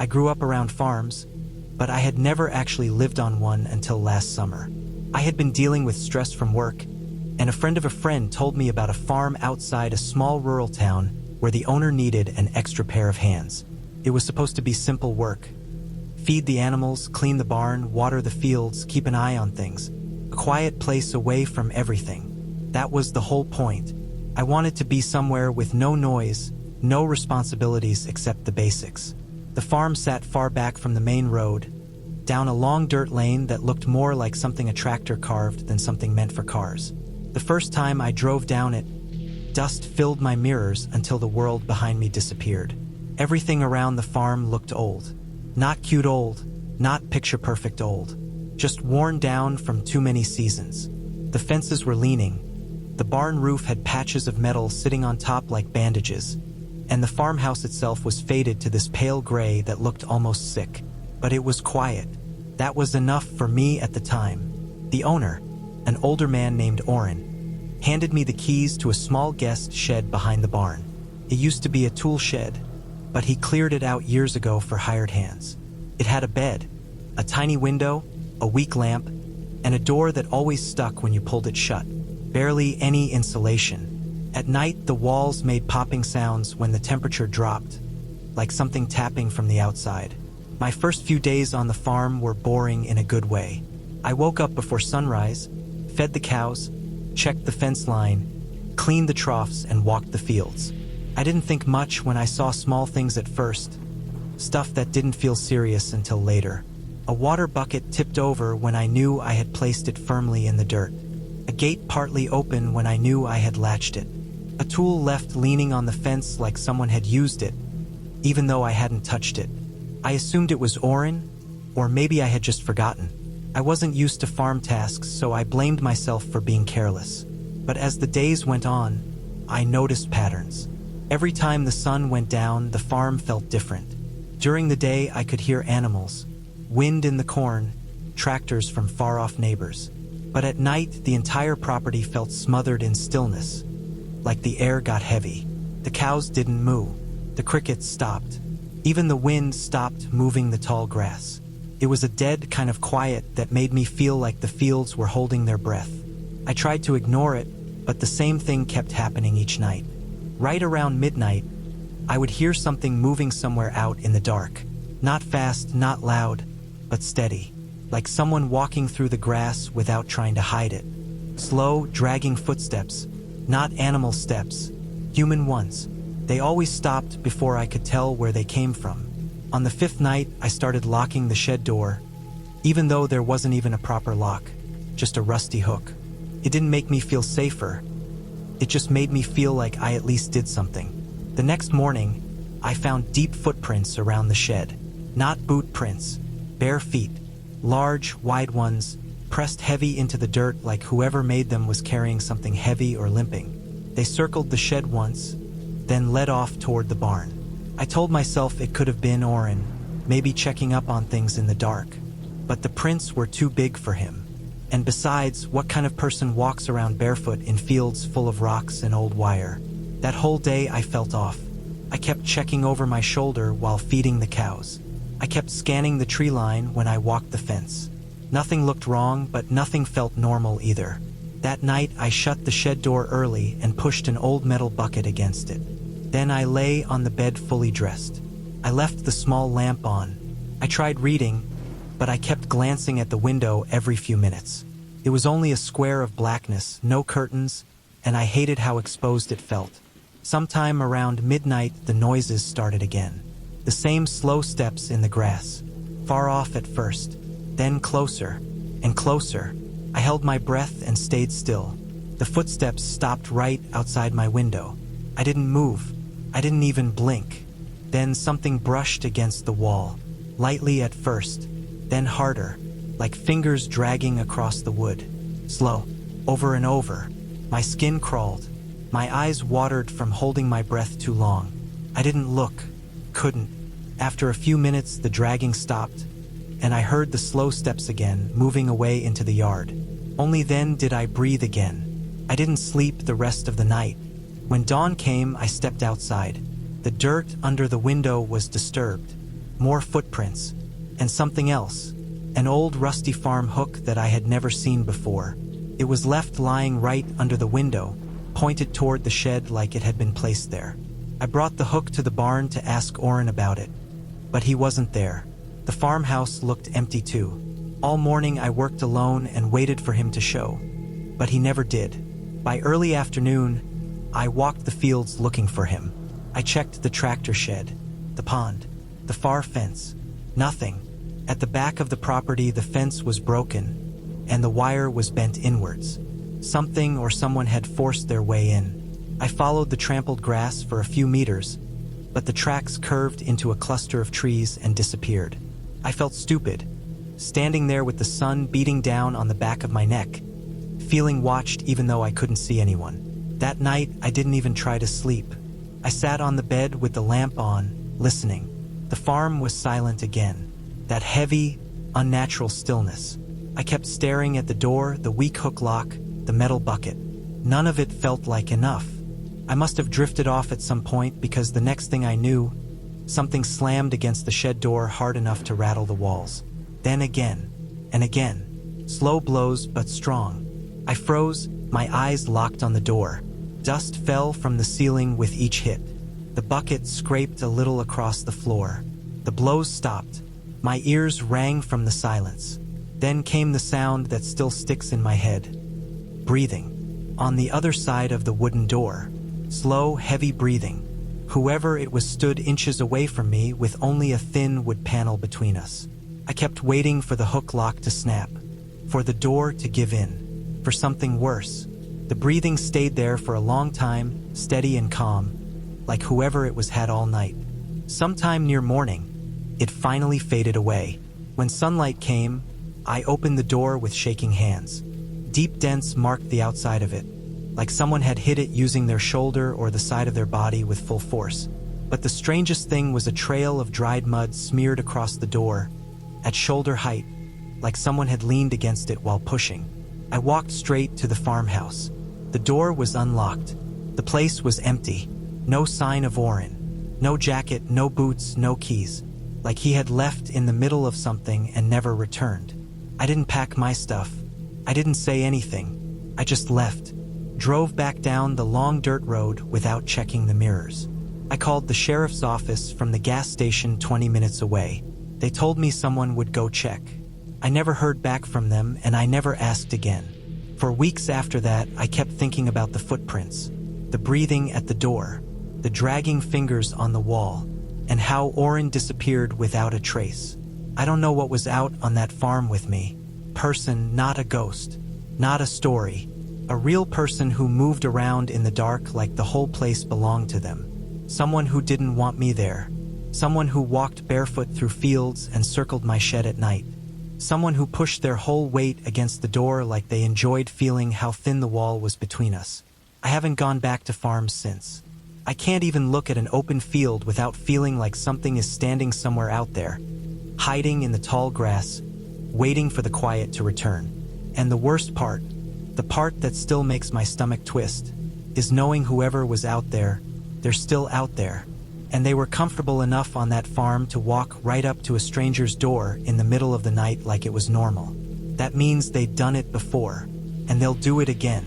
I grew up around farms, but I had never actually lived on one until last summer. I had been dealing with stress from work, and a friend of a friend told me about a farm outside a small rural town where the owner needed an extra pair of hands. It was supposed to be simple work. Feed the animals, clean the barn, water the fields, keep an eye on things. A quiet place away from everything. That was the whole point. I wanted to be somewhere with no noise, no responsibilities except the basics. The farm sat far back from the main road, down a long dirt lane that looked more like something a tractor carved than something meant for cars. The first time I drove down it, dust filled my mirrors until the world behind me disappeared. Everything around the farm looked old. Not cute old, not picture-perfect old. Just worn down from too many seasons. The fences were leaning. The barn roof had patches of metal sitting on top like bandages, and the farmhouse itself was faded to this pale gray that looked almost sick. But it was quiet. That was enough for me at the time. The owner, an older man named Oren, handed me the keys to a small guest shed behind the barn. It used to be a tool shed, but he cleared it out years ago for hired hands. It had a bed, a tiny window, a weak lamp, and a door that always stuck when you pulled it shut. Barely any insulation. At night, the walls made popping sounds when the temperature dropped, like something tapping from the outside. My first few days on the farm were boring in a good way. I woke up before sunrise, fed the cows, checked the fence line, cleaned the troughs, and walked the fields. I didn't think much when I saw small things at first, stuff that didn't feel serious until later. A water bucket tipped over when I knew I had placed it firmly in the dirt. A gate partly open when I knew I had latched it. A tool left leaning on the fence like someone had used it, even though I hadn't touched it. I assumed it was Oren, or maybe I had just forgotten. I wasn't used to farm tasks, so I blamed myself for being careless. But as the days went on, I noticed patterns. Every time the sun went down, the farm felt different. During the day, I could hear animals, wind in the corn, tractors from far-off neighbors. But at night, the entire property felt smothered in stillness, like the air got heavy. The cows didn't moo. The crickets stopped. Even the wind stopped moving the tall grass. It was a dead kind of quiet that made me feel like the fields were holding their breath. I tried to ignore it, but the same thing kept happening each night. Right around midnight, I would hear something moving somewhere out in the dark. Not fast, not loud, but steady. Like someone walking through the grass without trying to hide it. Slow, dragging footsteps. Not animal steps. Human ones. They always stopped before I could tell where they came from. On the fifth night, I started locking the shed door, even though there wasn't even a proper lock, just a rusty hook. It didn't make me feel safer. It just made me feel like I at least did something. The next morning, I found deep footprints around the shed. Not boot prints, bare feet, large, wide ones, pressed heavy into the dirt like whoever made them was carrying something heavy or limping. They circled the shed once, then led off toward the barn. I told myself it could have been Oren, maybe checking up on things in the dark. But the prints were too big for him. And besides, what kind of person walks around barefoot in fields full of rocks and old wire? That whole day I felt off. I kept checking over my shoulder while feeding the cows. I kept scanning the tree line when I walked the fence. Nothing looked wrong, but nothing felt normal either. That night, I shut the shed door early and pushed an old metal bucket against it. Then I lay on the bed fully dressed. I left the small lamp on. I tried reading, but I kept glancing at the window every few minutes. It was only a square of blackness, no curtains, and I hated how exposed it felt. Sometime around midnight, the noises started again. The same slow steps in the grass, far off at first, then closer and closer. I held my breath and stayed still. The footsteps stopped right outside my window. I didn't move. I didn't even blink. Then something brushed against the wall, lightly at first, then harder, like fingers dragging across the wood. Slow, over and over. My skin crawled. My eyes watered from holding my breath too long. I didn't look, couldn't. After a few minutes, the dragging stopped, and I heard the slow steps again, moving away into the yard. Only then did I breathe again. I didn't sleep the rest of the night. When dawn came, I stepped outside. The dirt under the window was disturbed. more footprints, and something else, an old rusty farm hook that I had never seen before. It was left lying right under the window, pointed toward the shed like it had been placed there. I brought the hook to the barn to ask Oren about it, but he wasn't there. The farmhouse looked empty too. All morning I worked alone and waited for him to show, but he never did. By early afternoon, I walked the fields looking for him. I checked the tractor shed, the pond, the far fence. Nothing. At the back of the property, the fence was broken, and the wire was bent inwards. Something or someone had forced their way in. I followed the trampled grass for a few meters, but the tracks curved into a cluster of trees and disappeared. I felt stupid, standing there with the sun beating down on the back of my neck, feeling watched even though I couldn't see anyone. That night, I didn't even try to sleep. I sat on the bed with the lamp on, listening. The farm was silent again. That heavy, unnatural stillness. I kept staring at the door, the weak hook lock, the metal bucket. None of it felt like enough. I must have drifted off at some point because the next thing I knew, something slammed against the shed door hard enough to rattle the walls. Then again, and again. Slow blows but strong. I froze, my eyes locked on the door. Dust fell from the ceiling with each hit. The bucket scraped a little across the floor. The blows stopped. My ears rang from the silence. Then came the sound that still sticks in my head. Breathing. On the other side of the wooden door. Slow, heavy breathing. Whoever it was stood inches away from me with only a thin wood panel between us. I kept waiting for the hook lock to snap, for the door to give in, for something worse. The breathing stayed there for a long time, steady and calm, like whoever it was had all night. Sometime near morning, it finally faded away. When sunlight came, I opened the door with shaking hands. Deep dents marked the outside of it, like someone had hit it using their shoulder or the side of their body with full force. But the strangest thing was a trail of dried mud smeared across the door, at shoulder height, like someone had leaned against it while pushing. I walked straight to the farmhouse. The door was unlocked. The place was empty. No sign of Oren. No jacket, no boots, no keys. Like he had left in the middle of something and never returned. I didn't pack my stuff. I didn't say anything. I just left. Drove back down the long dirt road without checking the mirrors. I called the sheriff's office from the gas station 20 minutes away. They told me someone would go check. I never heard back from them, and I never asked again. For weeks after that, I kept thinking about the footprints, the breathing at the door, the dragging fingers on the wall, and how Oren disappeared without a trace. I don't know what was out on that farm with me. Person, not a ghost, not a story. A real person who moved around in the dark like the whole place belonged to them. Someone who didn't want me there. Someone who walked barefoot through fields and circled my shed at night. Someone who pushed their whole weight against the door like they enjoyed feeling how thin the wall was between us. I haven't gone back to farms since. I can't even look at an open field without feeling like something is standing somewhere out there, hiding in the tall grass, waiting for the quiet to return. And the worst part, the part that still makes my stomach twist, is knowing whoever was out there, they're still out there. And they were comfortable enough on that farm to walk right up to a stranger's door in the middle of the night like it was normal. That means they'd done it before, and they'll do it again.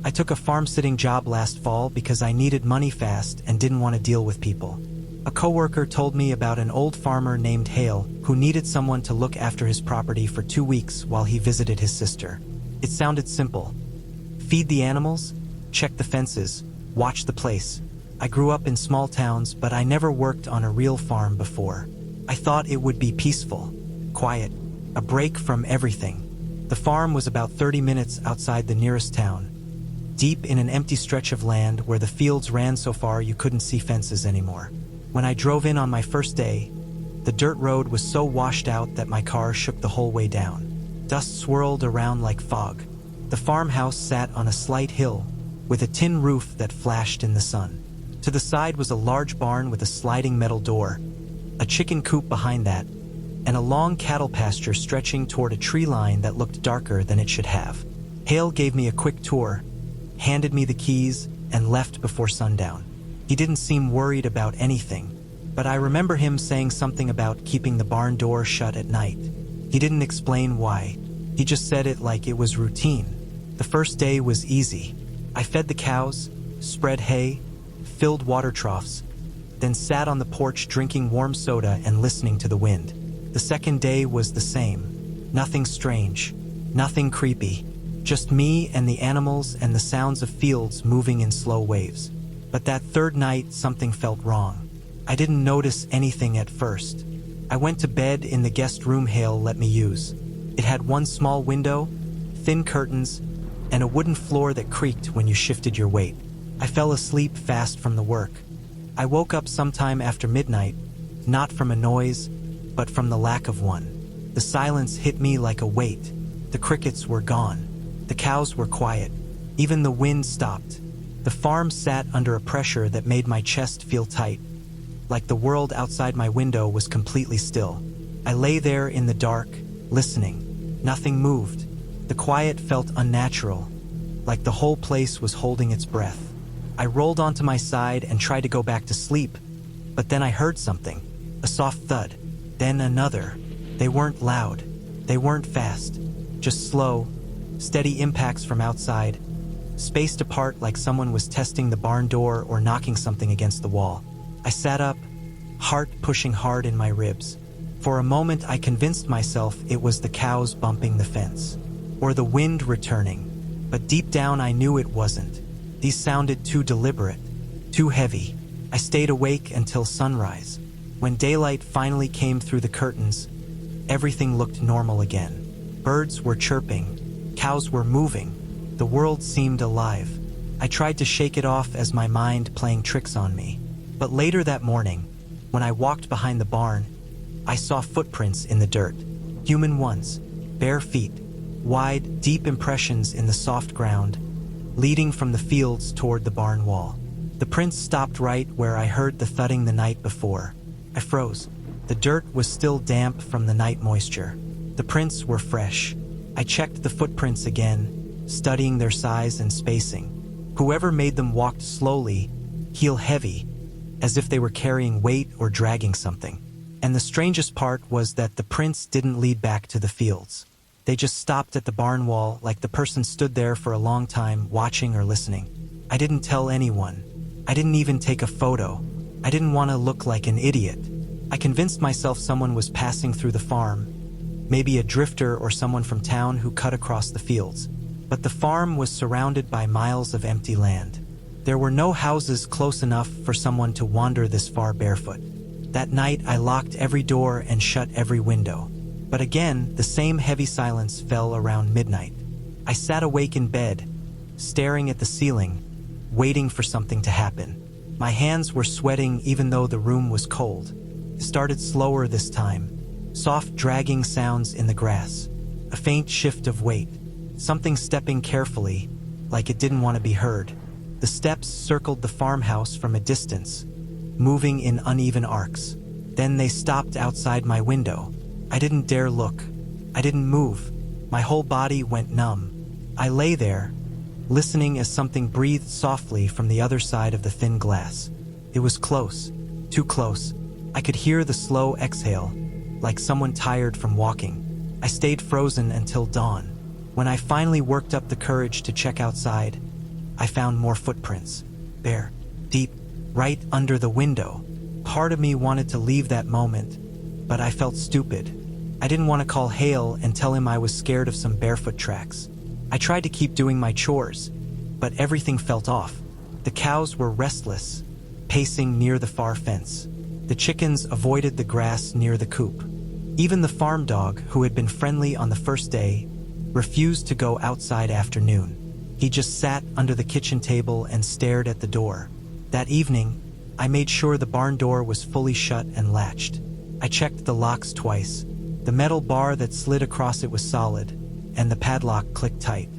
I took a farm-sitting job last fall because I needed money fast and didn't want to deal with people. A coworker told me about an old farmer named Hale who needed someone to look after his property for 2 weeks while he visited his sister. It sounded simple. Feed the animals, check the fences, watch the place. I grew up in small towns, but I never worked on a real farm before. I thought it would be peaceful, quiet, a break from everything. The farm was about 30 minutes outside the nearest town, deep in an empty stretch of land where the fields ran so far you couldn't see fences anymore. When I drove in on my first day, the dirt road was so washed out that my car shook the whole way down. Dust swirled around like fog. The farmhouse sat on a slight hill, with a tin roof that flashed in the sun. To the side was a large barn with a sliding metal door, a chicken coop behind that, and a long cattle pasture stretching toward a tree line that looked darker than it should have. Hale gave me a quick tour, handed me the keys, and left before sundown. He didn't seem worried about anything, but I remember him saying something about keeping the barn door shut at night. He didn't explain why. He just said it like it was routine. The first day was easy. I fed the cows, spread hay, filled water troughs, then sat on the porch drinking warm soda and listening to the wind. The second day was the same. Nothing strange, nothing creepy, just me and the animals and the sounds of fields moving in slow waves. But that third night, something felt wrong. I didn't notice anything at first. I went to bed in the guest room Hale let me use. It had one small window, thin curtains, and a wooden floor that creaked when you shifted your weight. I fell asleep fast from the work. I woke up sometime after midnight, not from a noise, but from the lack of one. The silence hit me like a weight. The crickets were gone. The cows were quiet. Even the wind stopped. The farm sat under a pressure that made my chest feel tight, like the world outside my window was completely still. I lay there in the dark, listening. Nothing moved. The quiet felt unnatural, like the whole place was holding its breath. I rolled onto my side and tried to go back to sleep, but then I heard something, a soft thud, then another. They weren't loud, they weren't fast, just slow, steady impacts from outside, spaced apart like someone was testing the barn door or knocking something against the wall. I sat up, heart pushing hard in my ribs. For a moment I convinced myself it was the cows bumping the fence, or the wind returning, but deep down I knew it wasn't. These sounded too deliberate, too heavy. I stayed awake until sunrise. When daylight finally came through the curtains, everything looked normal again. Birds were chirping, cows were moving, the world seemed alive. I tried to shake it off as my mind playing tricks on me. But later that morning, when I walked behind the barn, I saw footprints in the dirt. Human ones, bare feet, wide, deep impressions in the soft ground, leading from the fields toward the barn wall. The prints stopped right where I heard the thudding the night before. I froze. The dirt was still damp from the night moisture. The prints were fresh. I checked the footprints again, studying their size and spacing. Whoever made them walked slowly, heel heavy, as if they were carrying weight or dragging something. And the strangest part was that the prints didn't lead back to the fields. They just stopped at the barn wall like the person stood there for a long time, watching or listening. I didn't tell anyone. I didn't even take a photo. I didn't want to look like an idiot. I convinced myself someone was passing through the farm, maybe a drifter or someone from town who cut across the fields. But the farm was surrounded by miles of empty land. There were no houses close enough for someone to wander this far barefoot. That night I locked every door and shut every window. But again, the same heavy silence fell around midnight. I sat awake in bed, staring at the ceiling, waiting for something to happen. My hands were sweating even though the room was cold. It started slower this time. Soft dragging sounds in the grass. A faint shift of weight. Something stepping carefully, like it didn't want to be heard. The steps circled the farmhouse from a distance, moving in uneven arcs. Then they stopped outside my window. I didn't dare look. I didn't move. My whole body went numb. I lay there, listening as something breathed softly from the other side of the thin glass. It was close, too close. I could hear the slow exhale, like someone tired from walking. I stayed frozen until dawn. When I finally worked up the courage to check outside, I found more footprints. Bare, deep, right under the window. Part of me wanted to leave that moment, but I felt stupid. I didn't want to call Hale and tell him I was scared of some barefoot tracks. I tried to keep doing my chores, but everything felt off. The cows were restless, pacing near the far fence. The chickens avoided the grass near the coop. Even the farm dog, who had been friendly on the first day, refused to go outside after noon. He just sat under the kitchen table and stared at the door. That evening, I made sure the barn door was fully shut and latched. I checked the locks twice. The metal bar that slid across it was solid, and the padlock clicked tight.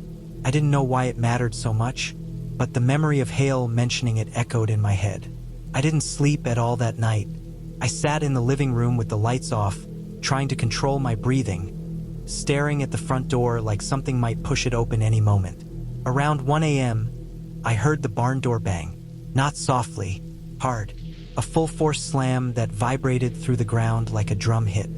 I didn't know why it mattered so much, but the memory of Hale mentioning it echoed in my head. I didn't sleep at all that night. I sat in the living room with the lights off, trying to control my breathing, staring at the front door like something might push it open any moment. Around 1 a.m., I heard the barn door bang. Not softly, Hard. A full-force slam that vibrated through the ground like a drum hit.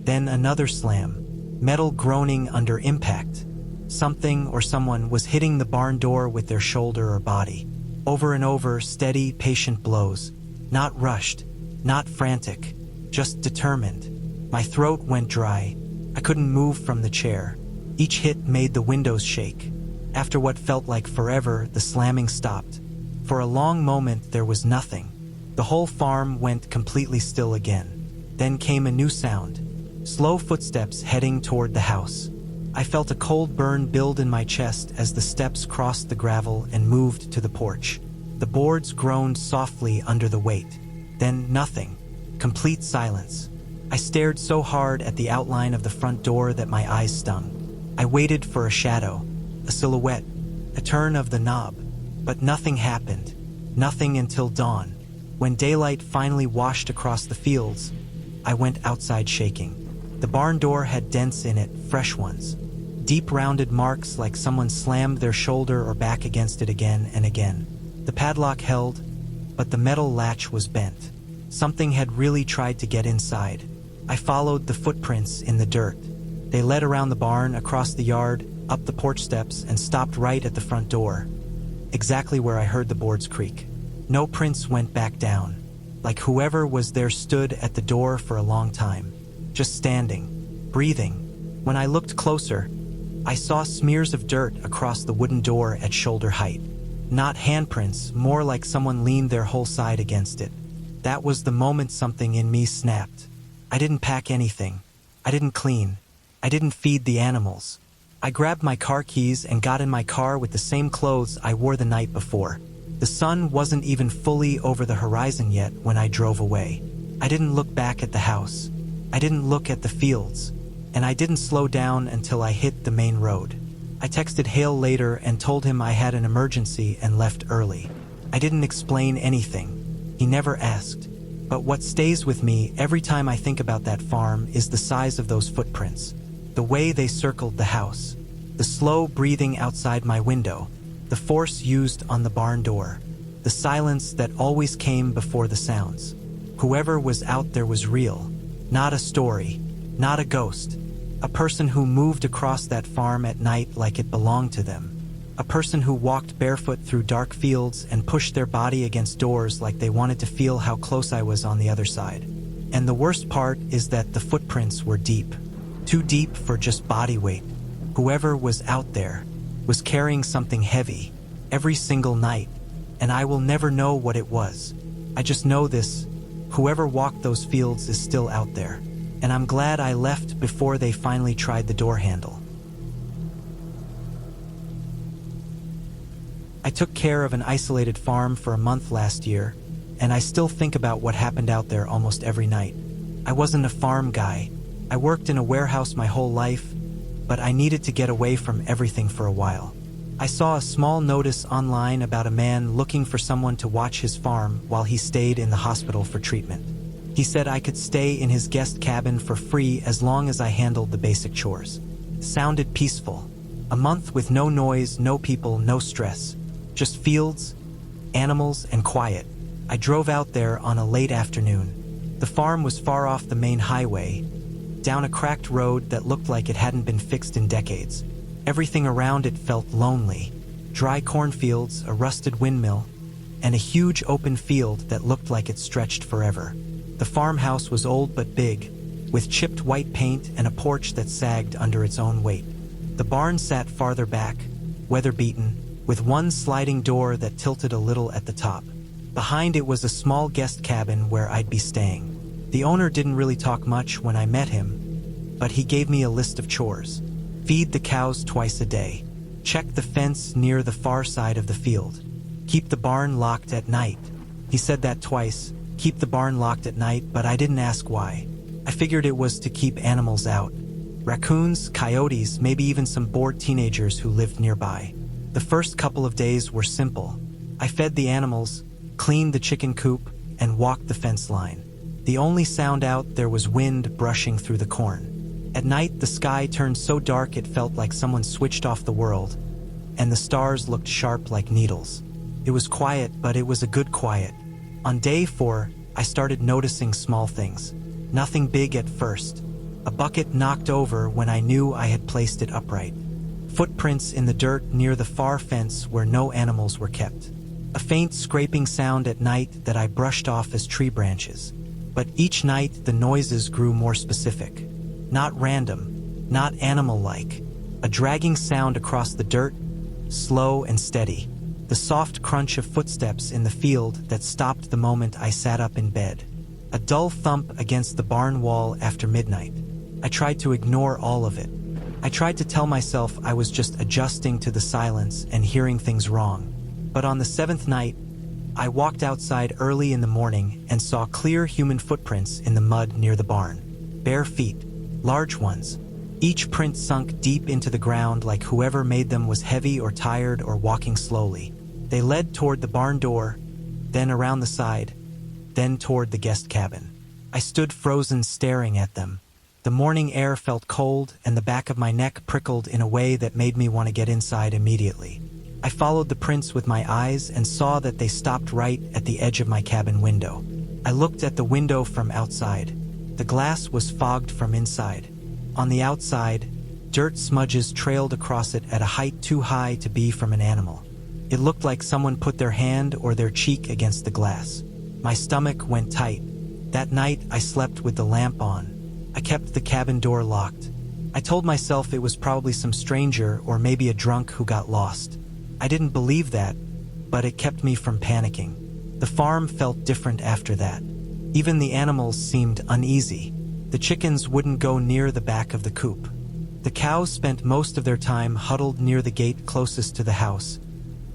Then another slam, metal groaning under impact. Something or someone was hitting the barn door with their shoulder or body. Over and over, steady, patient blows. Not rushed, not frantic, just determined. My throat went dry. I couldn't move from the chair. Each hit made the windows shake. After what felt like forever, the slamming stopped. For a long moment, there was nothing. The whole farm went completely still again. Then came a new sound. Slow footsteps heading toward the house. I felt a cold burn build in my chest as the steps crossed the gravel and moved to the porch. The boards groaned softly under the weight. Then nothing. Complete silence. I stared so hard at the outline of the front door that my eyes stung. I waited for a shadow, a silhouette, a turn of the knob. But nothing happened. Nothing until dawn. When daylight finally washed across the fields, I went outside shaking. The barn door had dents in it, fresh ones. Deep rounded marks like someone slammed their shoulder or back against it again and again. The padlock held, but the metal latch was bent. Something had really tried to get inside. I followed the footprints in the dirt. They led around the barn, across the yard, up the porch steps, and stopped right at the front door. Exactly where I heard the boards creak. No prints went back down. Like whoever was there stood at the door for a long time. Just standing, breathing. When I looked closer, I saw smears of dirt across the wooden door at shoulder height. Not handprints, more like someone leaned their whole side against it. That was the moment something in me snapped. I didn't pack anything. I didn't clean. I didn't feed the animals. I grabbed my car keys and got in my car with the same clothes I wore the night before. The sun wasn't even fully over the horizon yet when I drove away. I didn't look back at the house. I didn't look at the fields. And I didn't slow down until I hit the main road. I texted Hale later and told him I had an emergency and left early. I didn't explain anything. He never asked. But what stays with me every time I think about that farm is the size of those footprints. The way they circled the house. The slow breathing outside my window. The force used on the barn door. The silence that always came before the sounds. Whoever was out there was real. Not a story. Not a ghost. A person who moved across that farm at night like it belonged to them. A person who walked barefoot through dark fields and pushed their body against doors like they wanted to feel how close I was on the other side. And the worst part is that the footprints were deep. Too deep for just body weight. Whoever was out there was carrying something heavy every single night, and I will never know what it was. I just know this: whoever walked those fields is still out there. And I'm glad I left before they finally tried the door handle. I took care of an isolated farm for a month last year, and I still think about what happened out there almost every night. I wasn't a farm guy. I worked in a warehouse my whole life, but I needed to get away from everything for a while. I saw a small notice online about a man looking for someone to watch his farm while he stayed in the hospital for treatment. He said I could stay in his guest cabin for free as long as I handled the basic chores. Sounded peaceful. A month with no noise, no people, no stress. Just fields, animals, and quiet. I drove out there on a late afternoon. The farm was far off the main highway, down a cracked road that looked like it hadn't been fixed in decades. Everything around it felt lonely. Dry cornfields, a rusted windmill, and a huge open field that looked like it stretched forever. The farmhouse was old but big, with chipped white paint and a porch that sagged under its own weight. The barn sat farther back, weather-beaten, with one sliding door that tilted a little at the top. Behind it was a small guest cabin where I'd be staying. The owner didn't really talk much when I met him, but he gave me a list of chores. Feed the cows twice a day. Check the fence near the far side of the field. Keep the barn locked at night. He said that twice. Keep the barn locked at night, but I didn't ask why. I figured it was to keep animals out. Raccoons, coyotes, maybe even some bored teenagers who lived nearby. The first couple of days were simple. I fed the animals, cleaned the chicken coop, and walked the fence line. The only sound out there was wind brushing through the corn. At night, the sky turned so dark it felt like someone switched off the world, and the stars looked sharp like needles. It was quiet, but it was a good quiet. On day 4, I started noticing small things. Nothing big at first. A bucket knocked over when I knew I had placed it upright. Footprints in the dirt near the far fence where no animals were kept. A faint scraping sound at night that I brushed off as tree branches. But each night the noises grew more specific. Not random, not animal-like. A dragging sound across the dirt, slow and steady. The soft crunch of footsteps in the field that stopped the moment I sat up in bed. A dull thump against the barn wall after midnight. I tried to ignore all of it. I tried to tell myself I was just adjusting to the silence and hearing things wrong. But on the 7th night, I walked outside early in the morning and saw clear human footprints in the mud near the barn. Bare feet, large ones. Each print sunk deep into the ground like whoever made them was heavy or tired or walking slowly. They led toward the barn door, then around the side, then toward the guest cabin. I stood frozen staring at them. The morning air felt cold and the back of my neck prickled in a way that made me want to get inside immediately. I followed the prints with my eyes and saw that they stopped right at the edge of my cabin window. I looked at the window from outside. The glass was fogged from inside. On the outside, dirt smudges trailed across it at a height too high to be from an animal. It looked like someone put their hand or their cheek against the glass. My stomach went tight. That night, I slept with the lamp on. I kept the cabin door locked. I told myself it was probably some stranger or maybe a drunk who got lost. I didn't believe that, but it kept me from panicking. The farm felt different after that. Even the animals seemed uneasy. The chickens wouldn't go near the back of the coop. The cows spent most of their time huddled near the gate closest to the house,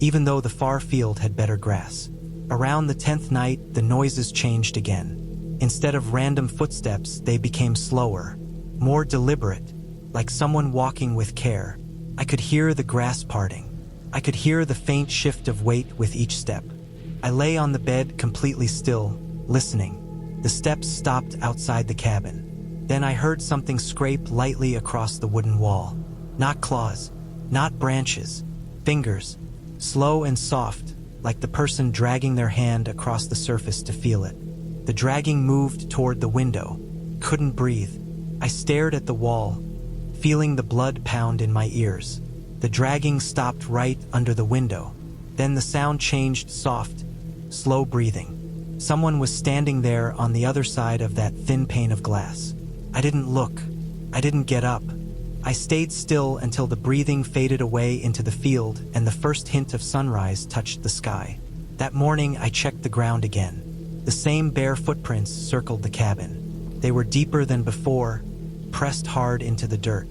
even though the far field had better grass. Around the 10th night, the noises changed again. Instead of random footsteps, they became slower, more deliberate, like someone walking with care. I could hear the grass parting. I could hear the faint shift of weight with each step. I lay on the bed completely still, listening. The steps stopped outside the cabin. Then I heard something scrape lightly across the wooden wall. Not claws, not branches, fingers, slow and soft, like the person dragging their hand across the surface to feel it. The dragging moved toward the window. Couldn't breathe. I stared at the wall, feeling the blood pound in my ears. The dragging stopped right under the window. Then the sound changed soft, slow breathing. Someone was standing there on the other side of that thin pane of glass. I didn't look. I didn't get up. I stayed still until the breathing faded away into the field and the first hint of sunrise touched the sky. That morning, I checked the ground again. The same bare footprints circled the cabin. They were deeper than before, pressed hard into the dirt,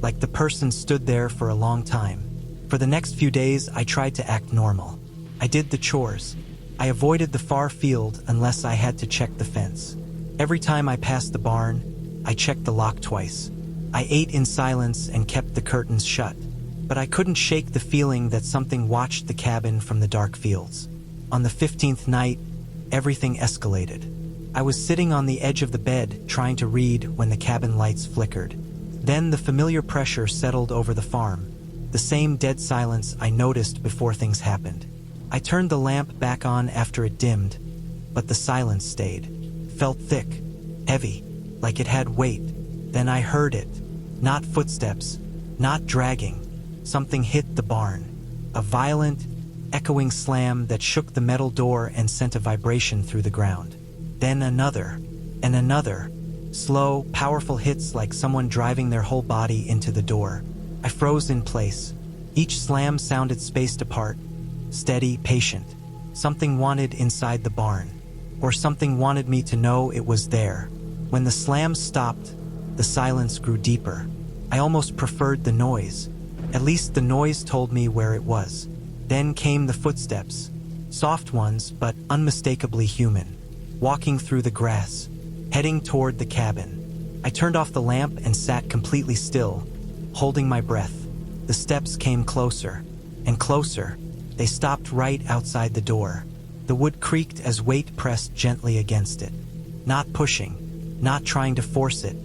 like the person stood there for a long time. For the next few days, I tried to act normal. I did the chores. I avoided the far field unless I had to check the fence. Every time I passed the barn, I checked the lock twice. I ate in silence and kept the curtains shut. But I couldn't shake the feeling that something watched the cabin from the dark fields. On the 15th night, everything escalated. I was sitting on the edge of the bed trying to read when the cabin lights flickered. Then the familiar pressure settled over the farm, the same dead silence I noticed before things happened. I turned the lamp back on after it dimmed, but the silence stayed. Felt thick, heavy, like it had weight. Then I heard it. Not footsteps, not dragging. Something hit the barn. A violent, echoing slam that shook the metal door and sent a vibration through the ground. Then another, and another. Slow, powerful hits like someone driving their whole body into the door. I froze in place. Each slam sounded spaced apart, steady, patient. Something wanted inside the barn, or something wanted me to know it was there. When the slam stopped, the silence grew deeper. I almost preferred the noise. At least the noise told me where it was. Then came the footsteps, soft ones but unmistakably human, walking through the grass, heading toward the cabin. I turned off the lamp and sat completely still, holding my breath. The steps came closer and closer. They stopped right outside the door. The wood creaked as weight pressed gently against it. Not pushing, not trying to force it,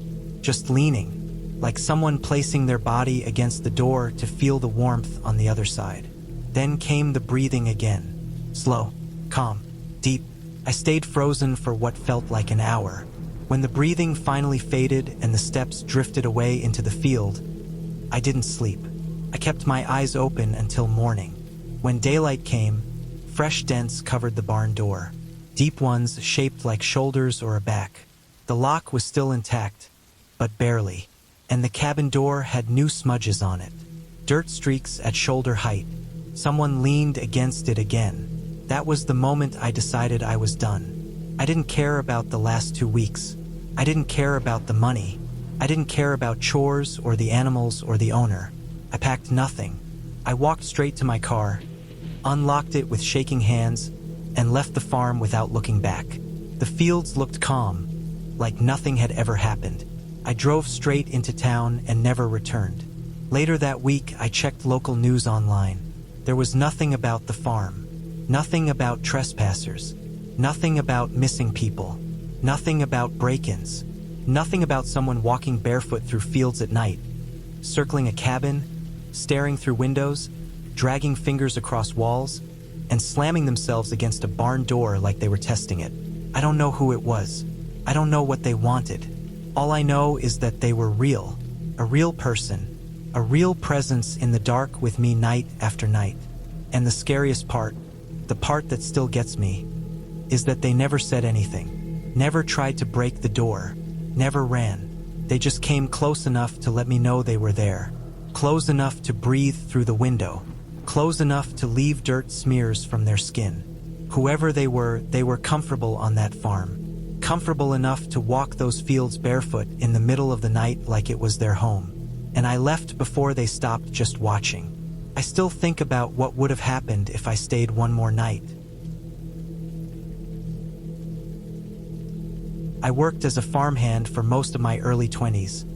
just leaning, like someone placing their body against the door to feel the warmth on the other side. Then came the breathing again. Slow, calm, deep. I stayed frozen for what felt like an hour. When the breathing finally faded and the steps drifted away into the field, I didn't sleep. I kept my eyes open until morning. When daylight came, fresh dents covered the barn door, deep ones shaped like shoulders or a back. The lock was still intact, but barely, and the cabin door had new smudges on it, dirt streaks at shoulder height. Someone leaned against it again. That was the moment I decided I was done. I didn't care about the last 2 weeks. I didn't care about the money. I didn't care about chores or the animals or the owner. I packed nothing. I walked straight to my car, unlocked it with shaking hands, and left the farm without looking back. The fields looked calm, like nothing had ever happened. I drove straight into town and never returned. Later that week, I checked local news online. There was nothing about the farm. Nothing about trespassers. Nothing about missing people. Nothing about break-ins. Nothing about someone walking barefoot through fields at night, circling a cabin, staring through windows, dragging fingers across walls, and slamming themselves against a barn door like they were testing it. I don't know who it was. I don't know what they wanted. All I know is that they were real. A real person. A real presence in the dark with me night after night. And the scariest part, the part that still gets me, is that they never said anything. Never tried to break the door. Never ran. They just came close enough to let me know they were there. Close enough to breathe through the window. Close enough to leave dirt smears from their skin. Whoever they were comfortable on that farm. Comfortable enough to walk those fields barefoot in the middle of the night like it was their home. And I left before they stopped just watching. I still think about what would have happened if I stayed one more night. I worked as a farmhand for most of my early 20s,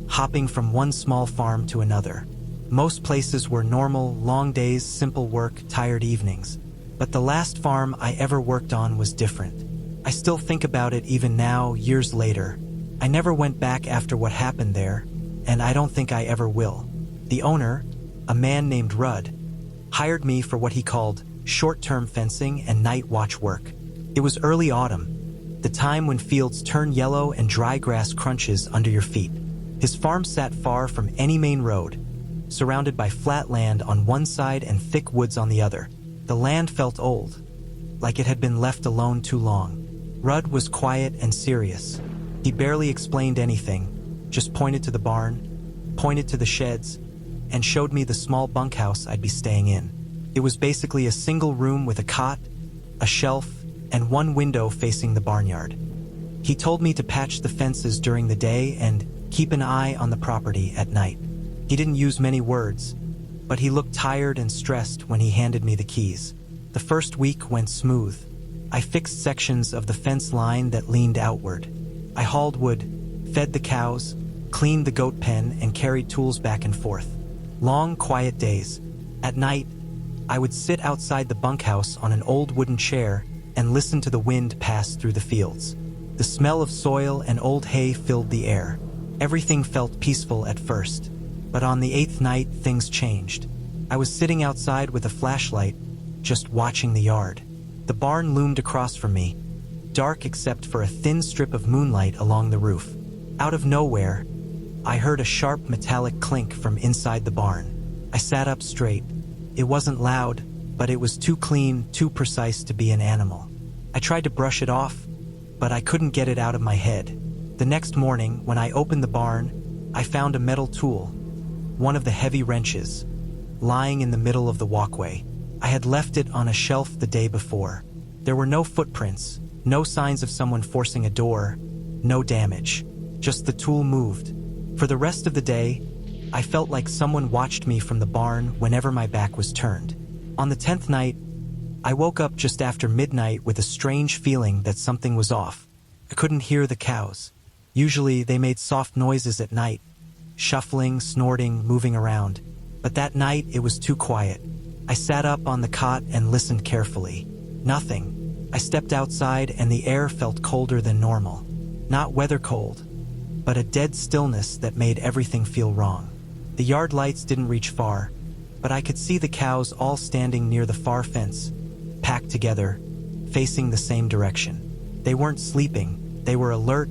hopping from one small farm to another. Most places were normal, long days, simple work, tired evenings. But the last farm I ever worked on was different. I still think about it even now, years later. I never went back after what happened there, and I don't think I ever will. The owner, a man named Rudd, hired me for what he called short-term fencing and night watch work. It was early autumn, the time when fields turn yellow and dry grass crunches under your feet. His farm sat far from any main road, surrounded by flat land on one side and thick woods on the other. The land felt old, like it had been left alone too long. Rudd was quiet and serious. He barely explained anything, just pointed to the barn, pointed to the sheds, and showed me the small bunkhouse I'd be staying in. It was basically a single room with a cot, a shelf, and one window facing the barnyard. He told me to patch the fences during the day and keep an eye on the property at night. He didn't use many words, but he looked tired and stressed when he handed me the keys. The first week went smooth. I fixed sections of the fence line that leaned outward. I hauled wood, fed the cows, cleaned the goat pen, and carried tools back and forth. Long, quiet days. At night, I would sit outside the bunkhouse on an old wooden chair and listen to the wind pass through the fields. The smell of soil and old hay filled the air. Everything felt peaceful at first, but on the 8th night, things changed. I was sitting outside with a flashlight, just watching the yard. The barn loomed across from me, dark except for a thin strip of moonlight along the roof. Out of nowhere, I heard a sharp metallic clink from inside the barn. I sat up straight. It wasn't loud, but it was too clean, too precise to be an animal. I tried to brush it off, but I couldn't get it out of my head. The next morning, when I opened the barn, I found a metal tool, one of the heavy wrenches, lying in the middle of the walkway. I had left it on a shelf the day before. There were no footprints, no signs of someone forcing a door, no damage. Just the tool moved. For the rest of the day, I felt like someone watched me from the barn whenever my back was turned. On the 10th night, I woke up just after midnight with a strange feeling that something was off. I couldn't hear the cows. Usually they made soft noises at night, shuffling, snorting, moving around. But that night it was too quiet. I sat up on the cot and listened carefully. Nothing. I stepped outside and the air felt colder than normal. Not weather cold, but a dead stillness that made everything feel wrong. The yard lights didn't reach far, but I could see the cows all standing near the far fence, packed together, facing the same direction. They weren't sleeping, they were alert,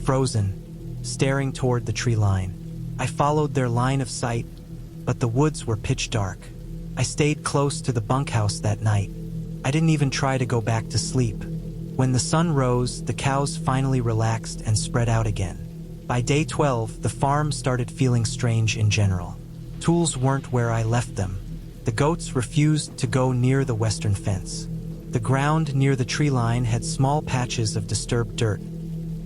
frozen, staring toward the tree line. I followed their line of sight, but the woods were pitch dark. I stayed close to the bunkhouse that night. I didn't even try to go back to sleep. When the sun rose, the cows finally relaxed and spread out again. By day 12, the farm started feeling strange in general. Tools weren't where I left them. The goats refused to go near the western fence. The ground near the tree line had small patches of disturbed dirt,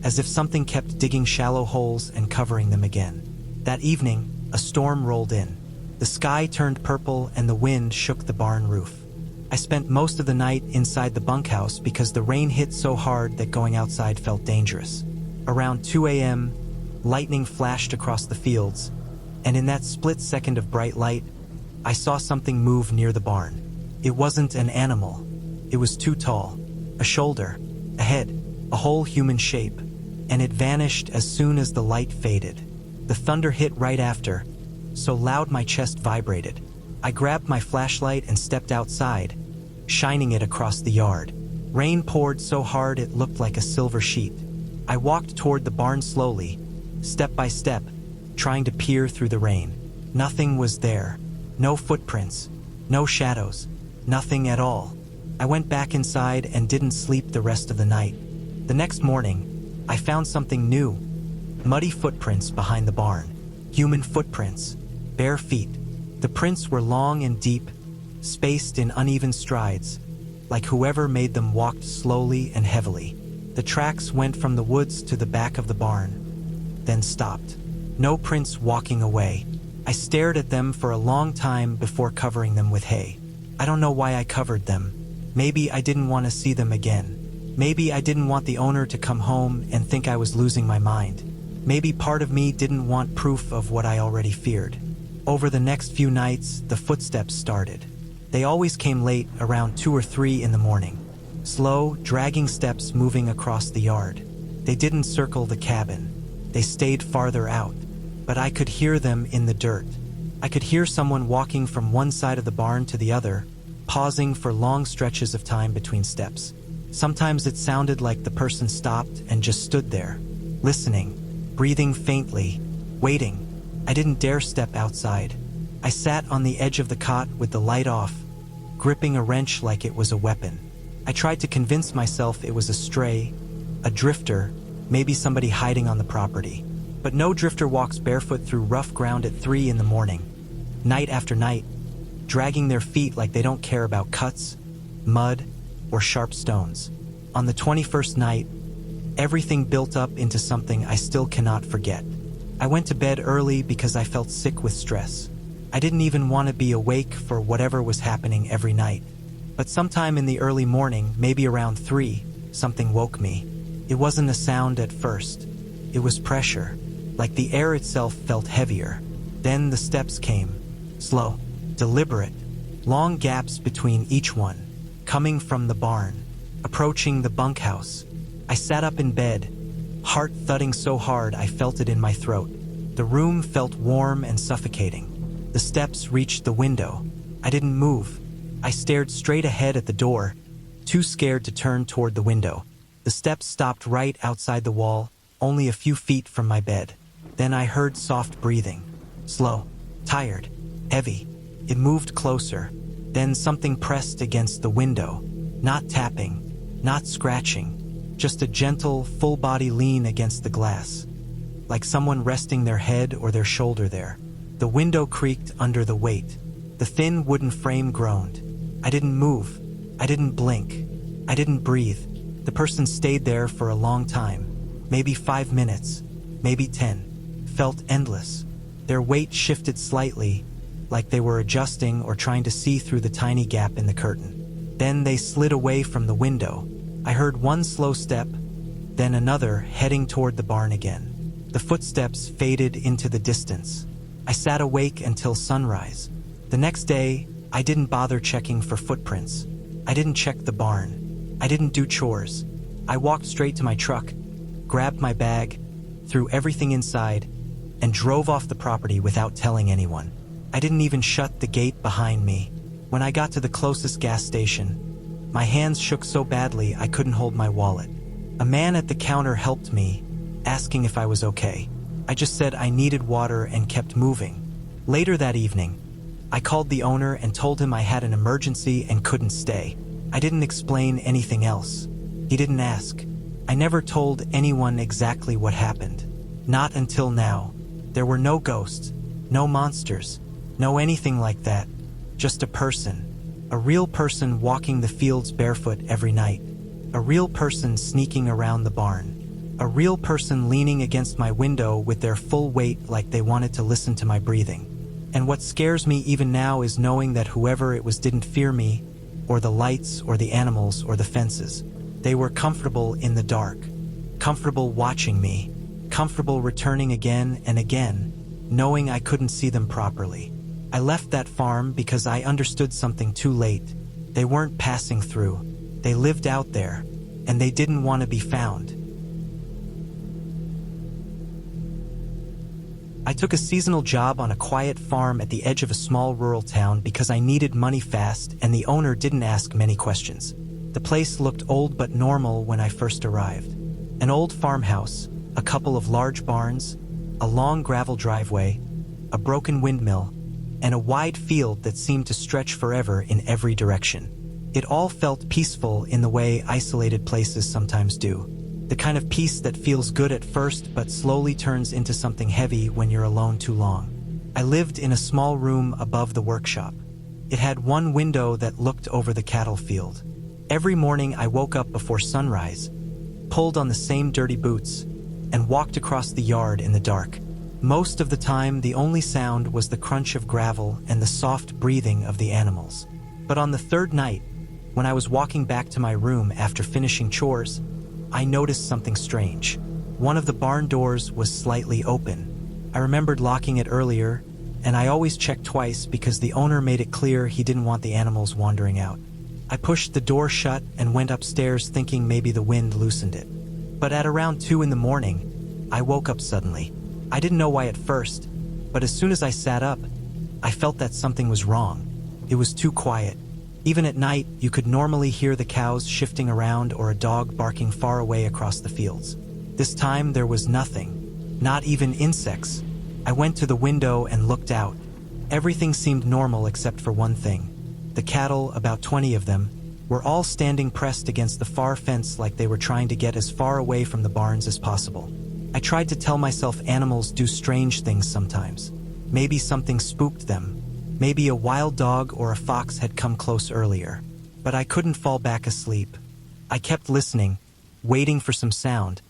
as if something kept digging shallow holes and covering them again. That evening, a storm rolled in. The sky turned purple and the wind shook the barn roof. I spent most of the night inside the bunkhouse because the rain hit so hard that going outside felt dangerous. Around 2 a.m., lightning flashed across the fields, and in that split second of bright light, I saw something move near the barn. It wasn't an animal. It was too tall. A shoulder, a head, a whole human shape, and it vanished as soon as the light faded. The thunder hit right after, so loud my chest vibrated. I grabbed my flashlight and stepped outside, shining it across the yard. Rain poured so hard it looked like a silver sheet. I walked toward the barn slowly, step by step, trying to peer through the rain. Nothing was there. No footprints, no shadows, nothing at all. I went back inside and didn't sleep the rest of the night. The next morning, I found something new. Muddy footprints behind the barn. Human footprints. Bare feet. The prints were long and deep, spaced in uneven strides, like whoever made them walked slowly and heavily. The tracks went from the woods to the back of the barn, then stopped. No prints walking away. I stared at them for a long time before covering them with hay. I don't know why I covered them. Maybe I didn't want to see them again. Maybe I didn't want the owner to come home and think I was losing my mind. Maybe part of me didn't want proof of what I already feared. Over the next few nights, the footsteps started. They always came late, around 2 or 3 in the morning. Slow, dragging steps moving across the yard. They didn't circle the cabin. They stayed farther out. But I could hear them in the dirt. I could hear someone walking from one side of the barn to the other, pausing for long stretches of time between steps. Sometimes it sounded like the person stopped and just stood there, listening, breathing faintly, waiting. I didn't dare step outside. I sat on the edge of the cot with the light off, gripping a wrench like it was a weapon. I tried to convince myself it was a stray, a drifter, maybe somebody hiding on the property. But no drifter walks barefoot through rough ground at 3 in the morning, night after night, dragging their feet like they don't care about cuts, mud, or sharp stones. On the 21st night, everything built up into something I still cannot forget. I went to bed early because I felt sick with stress. I didn't even want to be awake for whatever was happening every night. But sometime in the early morning, maybe around 3, something woke me. It wasn't a sound at first. It was pressure, like the air itself felt heavier. Then the steps came, slow, deliberate, long gaps between each one, coming from the barn, approaching the bunkhouse. I sat up in bed, heart thudding so hard I felt it in my throat. The room felt warm and suffocating. The steps reached the window. I didn't move. I stared straight ahead at the door, too scared to turn toward the window. The steps stopped right outside the wall, only a few feet from my bed. Then I heard soft breathing. Slow, tired, heavy. It moved closer. Then something pressed against the window. Not tapping, not scratching, just a gentle, full-body lean against the glass, like someone resting their head or their shoulder there. The window creaked under the weight. The thin wooden frame groaned. I didn't move. I didn't blink. I didn't breathe. The person stayed there for a long time. Maybe 5 minutes, maybe 10. Felt endless. Their weight shifted slightly, like they were adjusting or trying to see through the tiny gap in the curtain. Then they slid away from the window. I heard one slow step, then another heading toward the barn again. The footsteps faded into the distance. I sat awake until sunrise. The next day, I didn't bother checking for footprints. I didn't check the barn. I didn't do chores. I walked straight to my truck, grabbed my bag, threw everything inside, and drove off the property without telling anyone. I didn't even shut the gate behind me. When I got to the closest gas station, My hands shook so badly I couldn't hold my wallet. A man at the counter helped me, asking if I was okay. I just said I needed water and kept moving. Later that evening, I called the owner and told him I had an emergency and couldn't stay. I didn't explain anything else. He didn't ask. I never told anyone exactly what happened. Not until now. There were no ghosts, no monsters, no anything like that. Just a person. A real person walking the fields barefoot every night. A real person sneaking around the barn. A real person leaning against my window with their full weight like they wanted to listen to my breathing. And what scares me even now is knowing that whoever it was didn't fear me, or the lights, or the animals, or the fences. They were comfortable in the dark. Comfortable watching me. Comfortable returning again and again, knowing I couldn't see them properly. I left that farm because I understood something too late. They weren't passing through. They lived out there, and they didn't want to be found. I took a seasonal job on a quiet farm at the edge of a small rural town because I needed money fast and the owner didn't ask many questions. The place looked old but normal when I first arrived. An old farmhouse, a couple of large barns, a long gravel driveway, a broken windmill, and a wide field that seemed to stretch forever in every direction. It all felt peaceful in the way isolated places sometimes do. The kind of peace that feels good at first but slowly turns into something heavy when you're alone too long. I lived in a small room above the workshop. It had one window that looked over the cattle field. Every morning I woke up before sunrise, pulled on the same dirty boots, and walked across the yard in the dark. Most of the time, the only sound was the crunch of gravel and the soft breathing of the animals. But on the third night, when I was walking back to my room after finishing chores, I noticed something strange. One of the barn doors was slightly open. I remembered locking it earlier, and I always checked twice because the owner made it clear he didn't want the animals wandering out. I pushed the door shut and went upstairs thinking maybe the wind loosened it. But at around 2 in the morning, I woke up suddenly. I didn't know why at first, but as soon as I sat up, I felt that something was wrong. It was too quiet. Even at night, you could normally hear the cows shifting around or a dog barking far away across the fields. This time there was nothing, not even insects. I went to the window and looked out. Everything seemed normal except for one thing. The cattle, about 20 of them, were all standing pressed against the far fence like they were trying to get as far away from the barns as possible. I tried to tell myself animals do strange things sometimes. Maybe something spooked them. Maybe a wild dog or a fox had come close earlier. But I couldn't fall back asleep. I kept listening, waiting for some sound,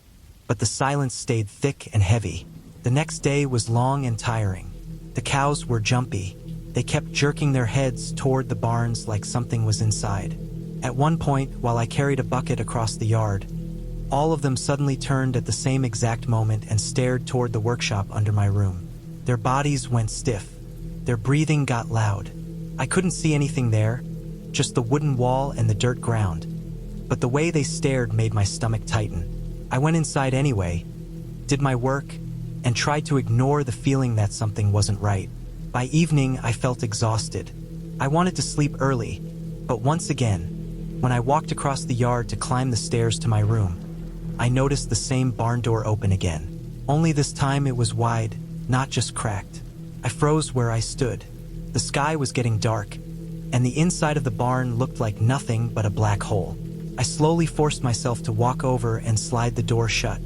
but the silence stayed thick and heavy. The next day was long and tiring. The cows were jumpy. They kept jerking their heads toward the barns like something was inside. At one point, while I carried a bucket across the yard, all of them suddenly turned at the same exact moment and stared toward the workshop under my room. Their bodies went stiff. Their breathing got loud. I couldn't see anything there, just the wooden wall and the dirt ground. But the way they stared made my stomach tighten. I went inside anyway, did my work, and tried to ignore the feeling that something wasn't right. By evening, I felt exhausted. I wanted to sleep early, but once again, when I walked across the yard to climb the stairs to my room, I noticed the same barn door open again. Only this time it was wide, not just cracked. I froze where I stood. The sky was getting dark, and the inside of the barn looked like nothing but a black hole. I slowly forced myself to walk over and slide the door shut.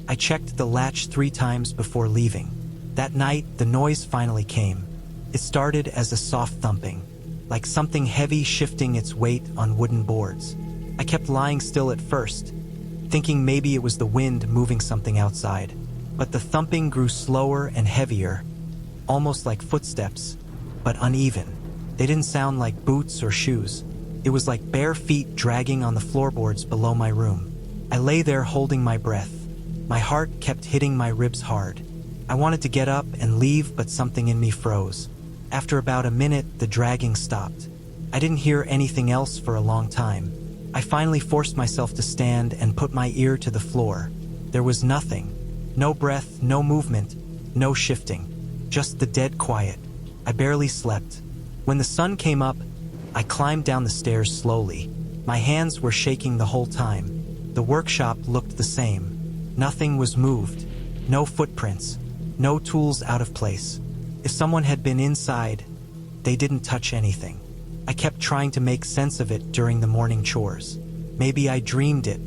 I checked the latch 3 times before leaving. That night, the noise finally came. It started as a soft thumping, like something heavy shifting its weight on wooden boards. I kept lying still at first, thinking maybe it was the wind moving something outside. But the thumping grew slower and heavier, almost like footsteps, but uneven. They didn't sound like boots or shoes. It was like bare feet dragging on the floorboards below my room. I lay there holding my breath. My heart kept hitting my ribs hard. I wanted to get up and leave, but something in me froze. After about a minute, the dragging stopped. I didn't hear anything else for a long time. I finally forced myself to stand and put my ear to the floor. There was nothing. No breath, no movement, no shifting. Just the dead quiet. I barely slept. When the sun came up, I climbed down the stairs slowly. My hands were shaking the whole time. The workshop looked the same. Nothing was moved. No footprints. No tools out of place. If someone had been inside, they didn't touch anything. I kept trying to make sense of it during the morning chores. Maybe I dreamed it.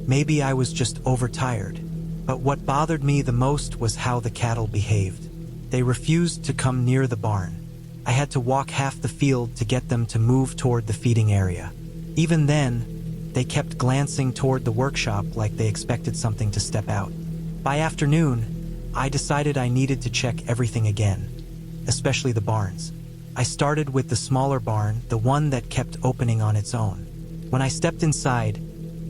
Maybe I was just overtired. But what bothered me the most was how the cattle behaved. They refused to come near the barn. I had to walk half the field to get them to move toward the feeding area. Even then, they kept glancing toward the workshop like they expected something to step out. By afternoon, I decided I needed to check everything again, especially the barns. I started with the smaller barn, the one that kept opening on its own. When I stepped inside,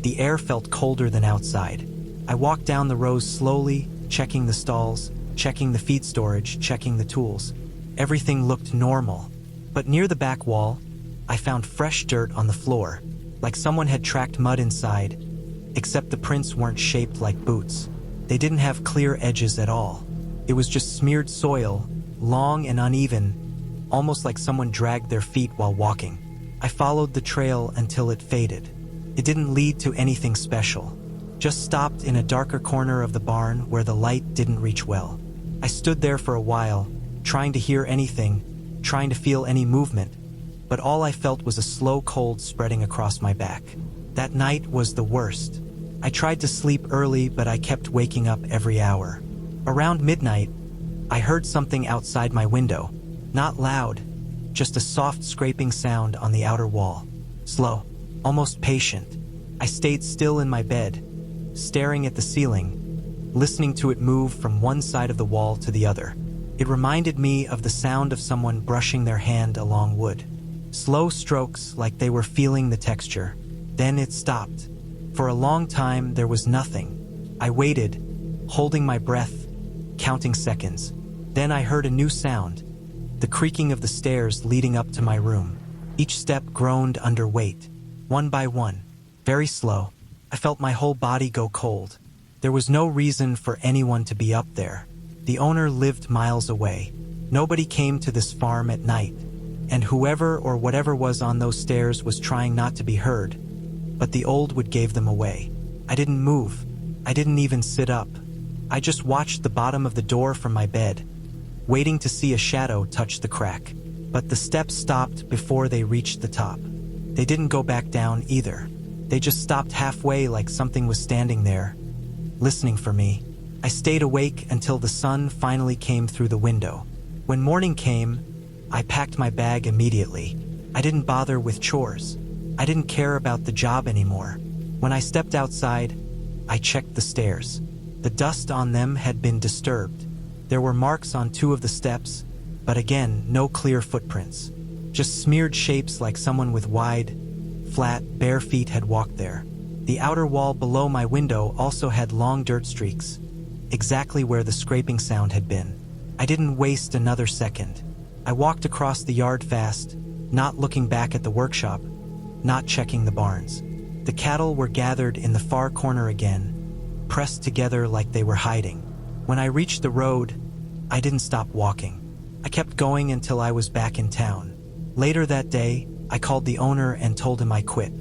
the air felt colder than outside. I walked down the rows slowly, checking the stalls, checking the feed storage, checking the tools. Everything looked normal. But near the back wall, I found fresh dirt on the floor, like someone had tracked mud inside, except the prints weren't shaped like boots. They didn't have clear edges at all. It was just smeared soil, long and uneven, almost like someone dragged their feet while walking. I followed the trail until it faded. It didn't lead to anything special, just stopped in a darker corner of the barn where the light didn't reach well. I stood there for a while, trying to hear anything, trying to feel any movement, but all I felt was a slow cold spreading across my back. That night was the worst. I tried to sleep early, but I kept waking up every hour. Around midnight, I heard something outside my window. Not loud, just a soft scraping sound on the outer wall. Slow, almost patient. I stayed still in my bed, staring at the ceiling, listening to it move from one side of the wall to the other. It reminded me of the sound of someone brushing their hand along wood. Slow strokes like they were feeling the texture. Then it stopped. For a long time, there was nothing. I waited, holding my breath, counting seconds. Then I heard a new sound, the creaking of the stairs leading up to my room. Each step groaned under weight, one by one, very slow. I felt my whole body go cold. There was no reason for anyone to be up there. The owner lived miles away. Nobody came to this farm at night, and whoever or whatever was on those stairs was trying not to be heard, but the old wood gave them away. I didn't move. I didn't even sit up. I just watched the bottom of the door from my bed, waiting to see a shadow touch the crack. But the steps stopped before they reached the top. They didn't go back down either. They just stopped halfway like something was standing there, listening for me. I stayed awake until the sun finally came through the window. When morning came, I packed my bag immediately. I didn't bother with chores. I didn't care about the job anymore. When I stepped outside, I checked the stairs. The dust on them had been disturbed. There were marks on 2 of the steps, but again, no clear footprints. Just smeared shapes like someone with wide, flat, bare feet had walked there. The outer wall below my window also had long dirt streaks, exactly where the scraping sound had been. I didn't waste another second. I walked across the yard fast, not looking back at the workshop, not checking the barns. The cattle were gathered in the far corner again, pressed together like they were hiding. When I reached the road, I didn't stop walking. I kept going until I was back in town. Later that day, I called the owner and told him I quit.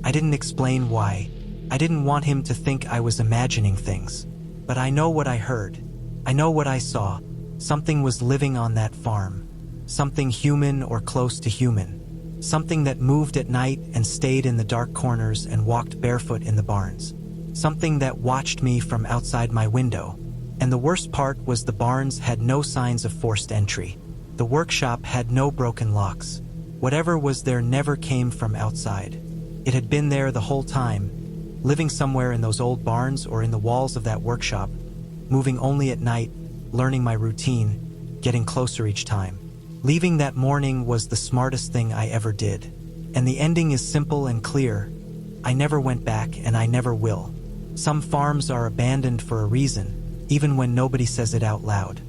I didn't explain why. I didn't want him to think I was imagining things. But I know what I heard. I know what I saw. Something was living on that farm. Something human or close to human. Something that moved at night and stayed in the dark corners and walked barefoot in the barns. Something that watched me from outside my window. And the worst part was the barns had no signs of forced entry. The workshop had no broken locks. Whatever was there never came from outside. It had been there the whole time, living somewhere in those old barns or in the walls of that workshop, moving only at night, learning my routine, getting closer each time. Leaving that morning was the smartest thing I ever did. And the ending is simple and clear. I never went back, and I never will. Some farms are abandoned for a reason, even when nobody says it out loud.